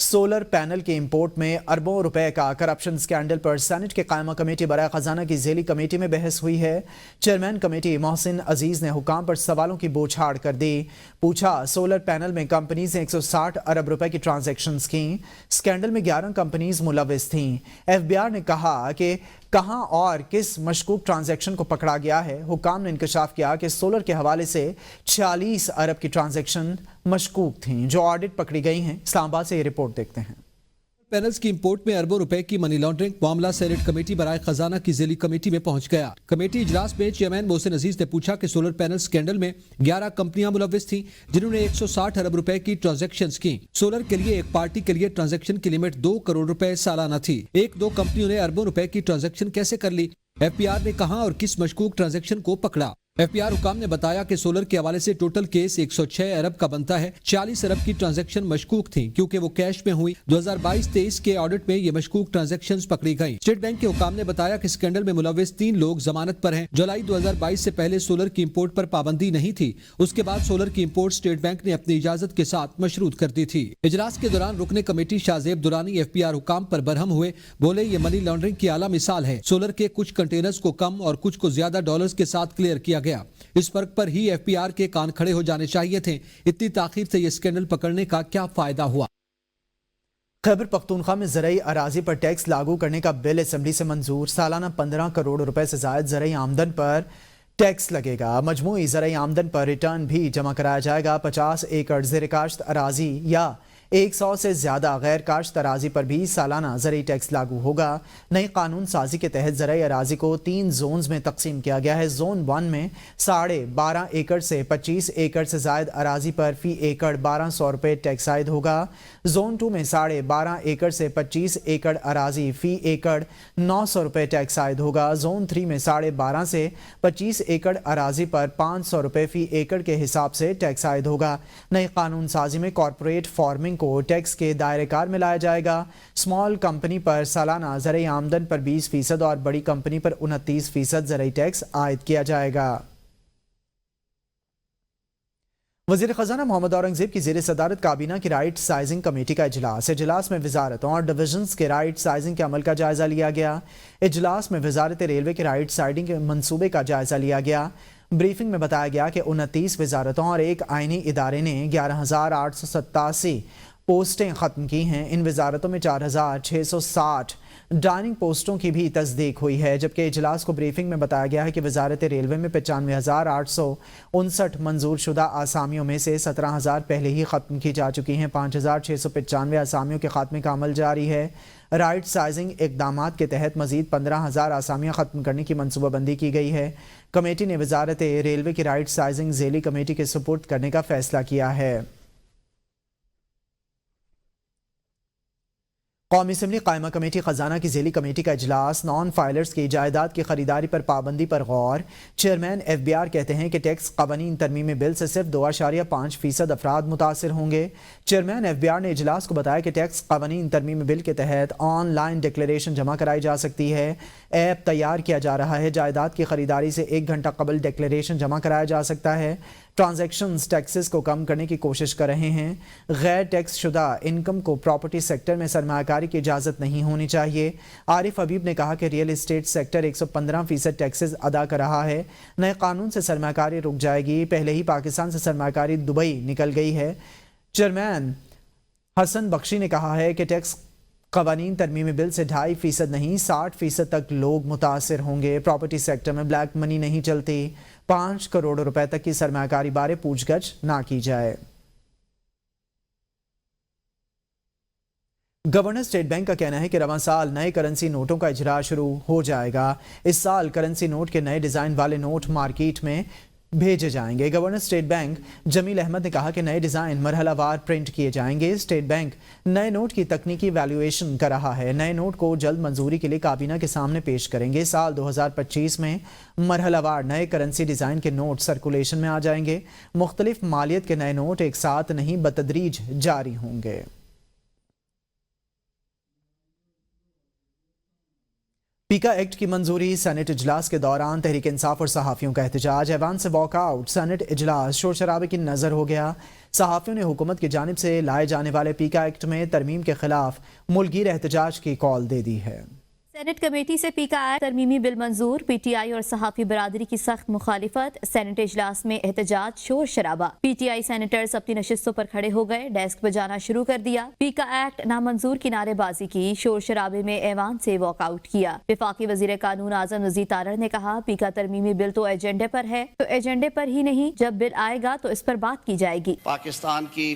Solar panel کے import میں اربوں روپے کا کرپشن سکینڈل پر سینٹ کے قائمہ کمیٹی برائے خزانہ کی ذیلی کمیٹی میں بحث ہوئی ہے۔ چیئرمین کمیٹی محسن عزیز نے حکام پر سوالوں کی بوچھاڑ کر دی۔ پوچھا، سولر پینل میں کمپنیز نے 160 ارب روپے کی ٹرانزیکشنز کیں۔ سکینڈل میں 11 کمپنیز ملوث تھیں۔ ایف بی آر نے کہا کہ کہاں اور کس مشکوک ٹرانزیکشن کو پکڑا گیا ہے۔ حکام نے انکشاف کیا کہ سولر کے حوالے سے 46 ارب کی ٹرانزیکشن مشکوک تھیں جو آڈٹ پکڑی گئی ہیں۔ اسلام آباد سے یہ رپورٹ دیکھتے ہیں۔ پینلز کی امپورٹ میں اربوں روپے کی منی لانڈرنگ معاملہ سینٹ کمیٹی برائے خزانہ کی ذیلی کمیٹی میں پہنچ گیا۔ کمیٹی اجلاس میں چیئرمین محسن عزیز نے پوچھا کہ سولر پینل سکینڈل میں 11 کمپنیاں ملوث تھیں جنہوں نے 160 ارب روپے کی ٹرانزیکشنز کی۔ سولر کے لیے ایک پارٹی کے لیے ٹرانزیکشن کی لمٹ 2 کروڑ روپے سالانہ تھی۔ 1-2 کمپنیوں نے اربوں روپے کی ٹرانزیکشن کیسے کر لی؟ ایف پی آر نے کہاں اور کس مشکوک ٹرانزیکشن کو پکڑا؟ ایف پی آر حکام نے بتایا کہ سولر کے حوالے سے ٹوٹل کیس 106 ارب کا بنتا ہے۔ 40 ارب کی ٹرانزیکشن مشکوک تھیں کیونکہ وہ کیش میں ہوئی۔ 2022-23 کے آڈٹ میں یہ مشکوک ٹرانزیکشنز پکڑی گئیں۔ اسٹیٹ بینک کے حکام نے بتایا کہ سکینڈل میں ملوث 3 لوگ ضمانت پر ہیں۔ جولائی 2022 سے پہلے سولر کی امپورٹ پر پابندی نہیں تھی۔ اس کے بعد سولر کی امپورٹ اسٹیٹ بینک نے اپنی اجازت کے ساتھ مشروط کر دی تھی۔ اجلاس کے دوران رکن کمیٹی شاہ زیب درانی ایف پی آر حکام پر برہم ہوئے، بولے یہ منی لانڈرنگ کی اعلیٰ مثال ہے۔ سولر کے کچھ کنٹینرز کو کم اور کچھ کو زیادہ ڈالرز کے ساتھ کلیئر کیا گیا۔ اس فرق پر ہی ایف پی آر کے کان کھڑے ہو جانے چاہیے تھے۔ اتنی تاخیر سے یہ سکینڈل پکڑنے کا کیا فائدہ ہوا؟ خیبر پختونخوا میں زرعی اراضی پر ٹیکس لاگو کرنے کا بل اسمبلی سے منظور۔ سالانہ 15 کروڑ روپے سے زائد زرعی آمدن پر ٹیکس لگے گا۔ مجموعی زرعی آمدن پر ریٹرن بھی جمع کرایا جائے گا۔ 50 ایکڑ زیر کاشت اراضی یا 100 سے زیادہ غیر کاشت اراضی پر بھی سالانہ زرعی ٹیکس لاگو ہوگا۔ نئی قانون سازی کے تحت زرعی اراضی کو 3 زونز میں تقسیم کیا گیا ہے۔ زون 1 میں 12.5 ایکڑ سے 25 ایکڑ سے زائد اراضی پر فی ایکڑ 1200 روپے ٹیکس عائد ہوگا۔ زون 2 میں 12.5 ایکڑ سے 25 ایکڑ اراضی فی ایکڑ 900 روپے ٹیکس عائد ہوگا۔ زون 3 میں 12.5 سے 25 ایکڑ اراضی پر 500 روپے فی ایکڑ کے حساب سے ٹیکس عائد ہوگا۔ نئی قانون سازی میں کارپوریٹ فارمنگ کو ٹیکس کے دائرہ کار میں لایا جائے گا۔ اسمال کمپنی پر سالانہ زرعی آمدن پر 20% اور بڑی کمپنی پر 29% زرعی ٹیکس عائد کیا جائے گا۔ وزیر خزانہ محمد اورنگزیب کی زیر صدارت کابینہ کی رائٹ سائزنگ کمیٹی کا اجلاس میں وزارتوں اور ڈویژنز کے رائٹ سائزنگ کے عمل کا جائزہ لیا گیا۔ اجلاس میں وزارت ریلوے کے رائٹ سائزنگ کے منصوبے کا جائزہ لیا گیا۔ بریفنگ میں بتایا گیا کہ 29 وزارتوں اور ایک آئینی ادارے نے 11,887 پوسٹیں ختم کی ہیں۔ ان وزارتوں میں 4,660 ڈائننگ پوسٹوں کی بھی تصدیق ہوئی ہے، جبکہ اجلاس کو بریفنگ میں بتایا گیا ہے کہ وزارت ریلوے میں 95,859 منظور شدہ آسامیوں میں سے 17,000 پہلے ہی ختم کی جا چکی ہیں۔ 5,695 آسامیوں کے خاتمے کا عمل جاری ہے۔ رائٹ سائزنگ اقدامات کے تحت مزید 15,000 آسامیاں ختم کرنے کی منصوبہ بندی کی گئی ہے۔ کمیٹی نے وزارت ریلوے کی رائٹ سائزنگ ذیلی کمیٹی کے سپرد کرنے کا فیصلہ کیا ہے۔ قومی اسمبلی قائمہ کمیٹی خزانہ کی ذیلی کمیٹی کا اجلاس نان فائلرز کی جائیداد کی خریداری پر پابندی پر غور۔ چیئرمین ایف بی آر کہتے ہیں کہ ٹیکس قوانین ترمیمی بل سے صرف 2.5% افراد متاثر ہوں گے۔ چیئرمین ایف بی آر نے اجلاس کو بتایا کہ ٹیکس قوانین ترمیمی بل کے تحت آن لائن ڈکلیریشن جمع کرائی جا سکتی ہے۔ ایپ تیار کیا جا رہا ہے۔ جائیداد کی خریداری سے 1 گھنٹہ قبل ڈکلیریشن جمع کرایا جا سکتا ہے۔ ٹرانزیکشنز ٹیکسز کو کم کرنے کی کوشش کر رہے ہیں۔ غیر ٹیکس شدہ انکم کو پراپرٹی سیکٹر میں سرمایہ کاری کی اجازت نہیں ہونی چاہیے۔ عارف حبیب نے کہا کہ ریئل اسٹیٹ سیکٹر 115% ٹیکسز ادا کر رہا ہے۔ نئے قانون سے سرمایہ کاری رک جائے گی۔ پہلے ہی پاکستان سے سرمایہ کاری دبئی نکل گئی ہے۔ چیئرمین حسن بخشی نے کہا ہے کہ ٹیکس قوانین ترمیمی بل سے 2.5% نہیں 60% تک لوگ متاثر ہوں گے۔ پراپرٹی سیکٹر میں بلیک منی نہیں چلتی۔ 5 کروڑ روپے تک کی سرمایہ کاری بارے پوچھ گچھ نہ کی جائے۔ گورنر اسٹیٹ بینک کا کہنا ہے کہ رواں سال نئے کرنسی نوٹوں کا اجرا شروع ہو جائے گا۔ اس سال کرنسی نوٹ کے نئے ڈیزائن والے نوٹ مارکیٹ میں بھیجے جائیں گے۔ گورنر اسٹیٹ بینک جمیل احمد نے کہا کہ نئے ڈیزائن مرحلہ وار پرنٹ کیے جائیں گے۔ اسٹیٹ بینک نئے نوٹ کی تکنیکی ویلیویشن کر رہا ہے۔ نئے نوٹ کو جلد منظوری کے لیے کابینہ کے سامنے پیش کریں گے۔ سال 2025 میں مرحلہ وار نئے کرنسی ڈیزائن کے نوٹ سرکولیشن میں آ جائیں گے۔ مختلف مالیت کے نئے نوٹ ایک ساتھ نہیں بتدریج جاری ہوں گے۔ پیکا ایکٹ کی منظوری، سینٹ اجلاس کے دوران تحریک انصاف اور صحافیوں کا احتجاج، ایوان سے واک آؤٹ، سینٹ اجلاس شور شرابے کی نظر ہو گیا۔ صحافیوں نے حکومت کی جانب سے لائے جانے والے پیکا ایکٹ میں ترمیم کے خلاف ملکگیر احتجاج کی کال دے دی ہے۔ سینٹ کمیٹی سے پیکا act ترمیمی bill Manzoor, P T I اور صحافی برادری کی سخت مخالفت، سینٹ اجلاس میں احتجاج، شور شرابہ، پی ٹی آئی سینیٹرز اپنی نشستوں پر کھڑے ہو گئے، ڈیسک بجانا شروع کر دیا، پیکا ایکٹ نامنظور کی نعرے بازی کی، شور شرابے میں ایوان سے واک آؤٹ کیا۔ وفاقی وزیر قانون اعظم نذیر تارڑ نے کہا، پیکا ترمیمی بل تو ایجنڈے پر ہے، تو ایجنڈے پر ہی نہیں، جب بل آئے گا تو اس پر بات کی جائے گی۔ پاکستان کی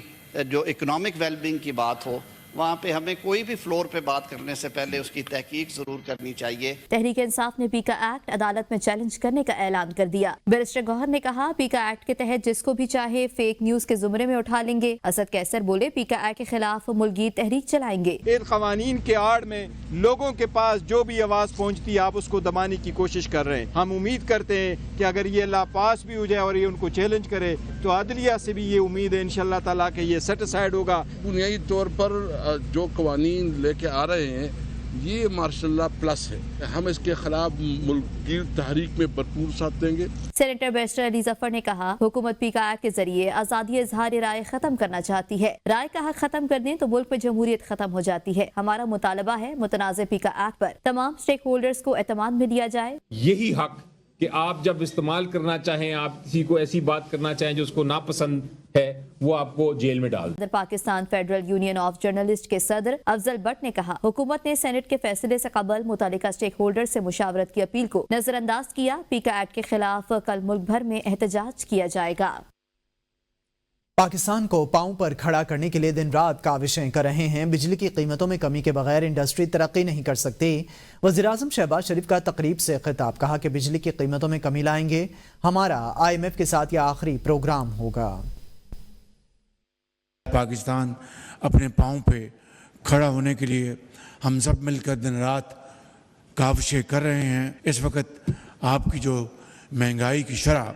جو اکنامک ویل بینگ کی بات ہو، وہاں پہ ہمیں کوئی بھی فلور پہ بات کرنے سے پہلے اس کی تحقیق ضرور کرنی چاہیے۔ تحریک انصاف نے پیکا ایکٹ عدالت میں چیلنج کرنے کا اعلان کر دیا۔ بیرسٹر گوہر نے کہا، پیکا ایکٹ کے تحت جس کو بھی چاہے فیک نیوز کے زمرے میں اٹھا لیں گے۔ اسد کیسر بولے، پیکا ایکٹ کے خلاف ملکگیر تحریک چلائیں گے۔ ان قوانین کے آڑ میں لوگوں کے پاس جو بھی آواز پہنچتی ہے، آپ اس کو دبانے کی کوشش کر رہے ہیں۔ ہم امید کرتے ہیں کہ اگر یہ لا پاس بھی ہو جائے اور یہ ان کو چیلنج کرے تو عدلیہ سے بھی یہ امید ہے انشاءاللہ تعالیٰ کہ یہ سیٹ اسائیڈ ہوگا۔ بنیادی طور پر جو قوانین لے کے آ رہے ہیں یہ ماشاء اللہ پلس ہے، ہم اس کے خلاف ملکگیر تحریک میں بھرپور ساتھ دیں گے۔ سینیٹر بیرسٹر علی ظفر نے کہا، حکومت پیکا ایکٹ کے ذریعے آزادی اظہار رائے ختم کرنا چاہتی ہے۔ رائے کا حق ختم کر دیں تو ملک میں جمہوریت ختم ہو جاتی ہے۔ ہمارا مطالبہ ہے متنازع پیکا ایکٹ پر تمام سٹیک ہولڈرز کو اعتماد میں لیا جائے۔ یہی حق کہ آپ جب استعمال کرنا چاہیں، آپ کسی کو ایسی بات کرنا چاہیں جو اس کو ناپسند ہے، وہ آپ کو جیل میں ڈال۔ Pakistan federal union of journalist کے صدر افضل بٹ نے کہا، حکومت نے سینٹ کے فیصلے سے قبل متعلقہ سٹیک ہولڈر سے مشاورت کی اپیل کو نظر انداز کیا۔ پیکا ایکٹ کے خلاف کل ملک بھر میں احتجاج کیا جائے گا۔ پاکستان کو پاؤں پر کھڑا کرنے کے لیے دن رات کاوشیں کر رہے ہیں۔ بجلی کی قیمتوں میں کمی کے بغیر انڈسٹری ترقی نہیں کر سکتی۔ وزیراعظم شہباز شریف کا تقریب سے خطاب، کہا کہ بجلی کی قیمتوں میں کمی لائیں گے، ہمارا IMF کے ساتھ یہ آخری پروگرام ہوگا۔ پاکستان اپنے پاؤں پہ کھڑا ہونے کے لیے ہم سب مل کر دن رات کاوشیں کر رہے ہیں۔ اس وقت آپ کی جو مہنگائی کی شرح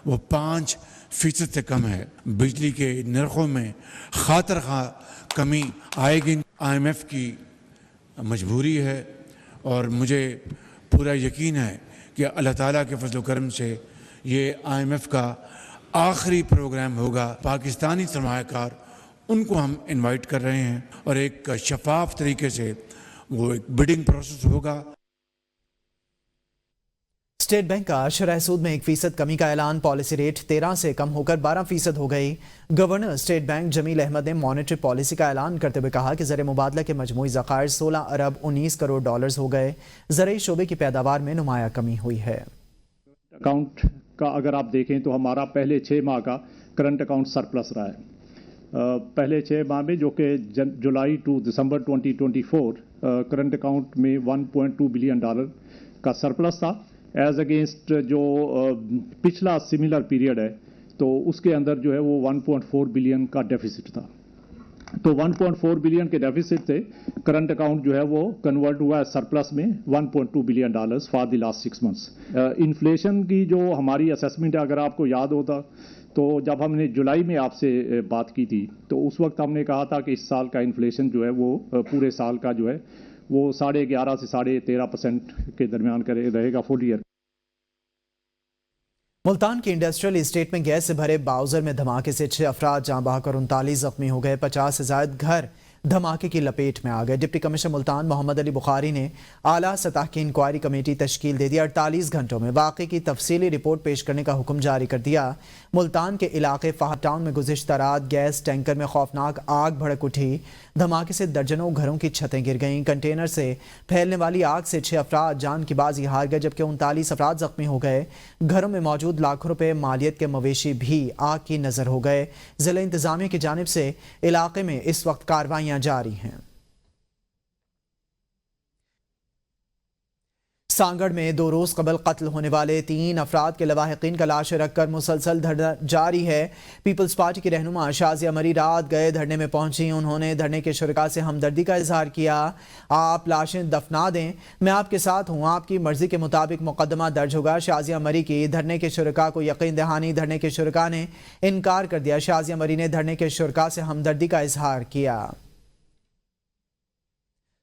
وہ 5% سے کم ہے۔ بجلی کے نرخوں میں خاطر خواہ کمی آئے گی۔ IMF کی مجبوری ہے اور مجھے پورا یقین ہے کہ اللہ تعالیٰ کے فضل و کرم سے یہ IMF کا آخری پروگرام ہوگا۔ پاکستانی سرمایہ کار ان کو ہم انوائٹ کر رہے ہیں اور ایک شفاف طریقے سے وہ ایک بڈنگ پروسیس ہوگا۔ اسٹیٹ بینک کا شرح سود میں 1% کمی کا اعلان، پالیسی ریٹ 13 سے کم ہو کر 12% ہو گئی۔ گورنر اسٹیٹ بینک جمیل احمد نے مانیٹری پالیسی کا اعلان کرتے ہوئے کہا کہ زر مبادلہ کے مجموعی ذخائر 16 ارب 19 کروڑ ڈالرز ہو گئے۔ زرعی شعبے کی پیداوار میں نمایاں کمی ہوئی ہے۔ اکاؤنٹ کا اگر آپ دیکھیں تو ہمارا پہلے 6 ماہ کا کرنٹ اکاؤنٹ سرپلس رہا ہے۔ پہلے 6 ماہ میں جو کہ جولائی ٹو دسمبر 2024 کرنٹ اکاؤنٹ میں $1.2 بلین کا سرپلس تھا، ایز اگینسٹ جو پچھلا سملر پیریڈ ہے تو اس کے اندر جو ہے وہ 1.4 بلین کا ڈیفیسٹ تھا۔ تو 1.4 بلین کے ڈیفیسٹ سے کرنٹ اکاؤنٹ جو ہے وہ کنورٹ ہوا ہے سرپلس میں $1.2 billion for the last 6 months. Inflation کی جو ہماری اسیسمنٹ ہے، اگر آپ کو یاد ہوتا تو جب ہم نے جولائی میں آپ سے بات کی تھی تو اس وقت ہم نے کہا تھا کہ اس سال کا انفلیشن جو ہے وہ پورے سال کا جو ہے وہ 11.5 سے 13.5% کے درمیان رہے گا فل ایئر۔ ملتان کی انڈسٹریل اسٹیٹ میں گیس سے بھرے باؤزر میں دھماکے سے 6 افراد جاں بحق اور 39 زخمی ہو گئے۔ 50 سے زائد گھر دھماکے کی لپیٹ میں آ گئے۔ ڈپٹی کمشنر ملتان محمد علی بخاری نے اعلیٰ سطح کی انکوائری کمیٹی تشکیل دے دی۔ 48 گھنٹوں میں واقعے کی تفصیلی رپورٹ پیش کرنے کا حکم جاری کر دیا۔ ملتان کے علاقے فہد ٹاؤن میں گزشتہ رات گیس ٹینکر میں خوفناک آگ بھڑک اٹھی۔ دھماکے سے درجنوں گھروں کی چھتیں گر گئیں۔ کنٹینر سے پھیلنے والی آگ سے 6 افراد جان کی بازی ہار گئے جبکہ 39 افراد زخمی ہو گئے۔ گھروں میں موجود لاکھوں روپے مالیت کے مویشی بھی آگ کی نظر ہو گئے۔ ضلع انتظامیہ کی جانب سے علاقے میں اس وقت کارروائیاں جاری ہیں۔ سانگڑ میں 2 روز قبل قتل ہونے والے 3 افراد کے لواحقین کا لاشیں رکھ کر مسلسل دھرنا جاری ہے۔ پیپلز پارٹی کی رہنما شازیہ مری رات گئے دھرنے میں پہنچی۔ انہوں نے دھرنے کے شرکاء سے ہمدردی کا اظہار کیا۔ آپ لاشیں دفنا دیں، میں آپ کے ساتھ ہوں، آپ کی مرضی کے مطابق مقدمہ درج ہوگا۔ شازیہ مری کی دھرنے کے شرکاء کو یقین دہانی۔ دھرنے کے شرکاء نے انکار کر دیا۔ شازیہ مری نے دھرنے کے شرکاء سے ہمدردی کا اظہار کیا۔